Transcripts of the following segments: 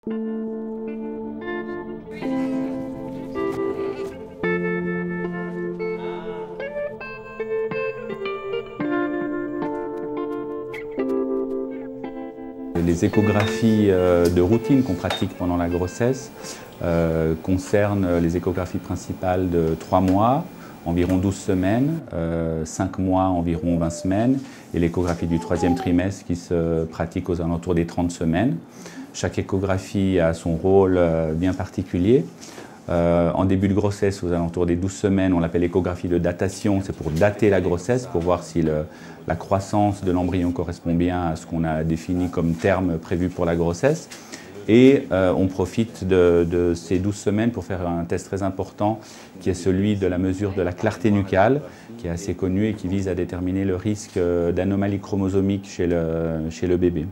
Les échographies de routine qu'on pratique pendant la grossesse concernent les échographies principales de 3 mois, environ 12 semaines, 5 mois, environ 20 semaines, et l'échographie du 3e trimestre qui se pratique aux alentours des 30 semaines. Chaque échographie a son rôle bien particulier. En début de grossesse, aux alentours des 12 semaines, on l'appelle échographie de datation, c'est pour dater la grossesse, pour voir si la croissance de l'embryon correspond bien à ce qu'on a défini comme terme prévu pour la grossesse. Et on profite de ces 12 semaines pour faire un test très important qui est celui de la mesure de la clarté nucale, qui est assez connu et qui vise à déterminer le risque d'anomalie chromosomique chez le bébé.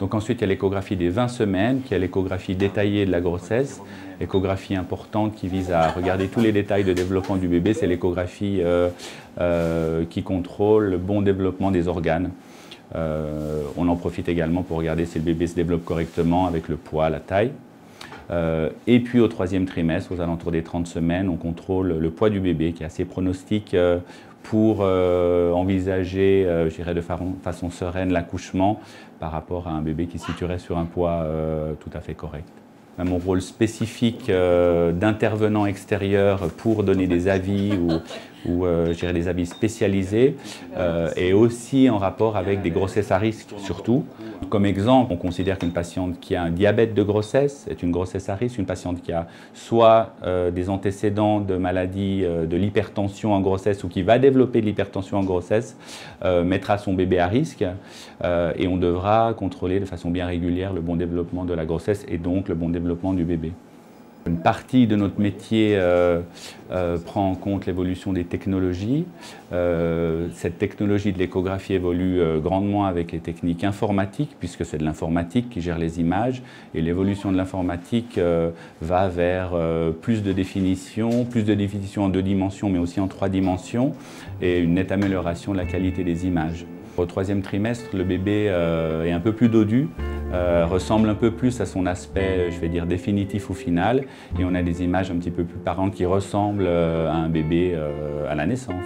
Donc ensuite, il y a l'échographie des 20 semaines, qui est l'échographie détaillée de la grossesse, échographie importante qui vise à regarder tous les détails de développement du bébé. C'est l'échographie qui contrôle le bon développement des organes. On en profite également pour regarder si le bébé se développe correctement avec le poids, la taille. Et puis au 3e trimestre, aux alentours des 30 semaines, on contrôle le poids du bébé, qui est assez pronostique pour envisager, je dirais de façon sereine, l'accouchement par rapport à un bébé qui se situerait sur un poids tout à fait correct. Mon rôle spécifique d'intervenant extérieur pour donner des avis ou je dirais des avis spécialisés est aussi en rapport avec des grossesses à risque surtout. Comme exemple, on considère qu'une patiente qui a un diabète de grossesse est une grossesse à risque. Une patiente qui a soit des antécédents de maladies de l'hypertension en grossesse ou qui va développer de l'hypertension en grossesse mettra son bébé à risque et on devra contrôler de façon bien régulière le bon développement de la grossesse et donc le bon développement du bébé. Une partie de notre métier prend en compte l'évolution des technologies. Cette technologie de l'échographie évolue grandement avec les techniques informatiques, puisque c'est de l'informatique qui gère les images. Et l'évolution de l'informatique va vers plus de définition en 2 dimensions, mais aussi en 3 dimensions, et une nette amélioration de la qualité des images. Au 3e trimestre, le bébé est un peu plus dodu, ressemble un peu plus à son aspect, je vais dire, définitif ou final, et on a des images un petit peu plus parentes qui ressemblent à un bébé à la naissance.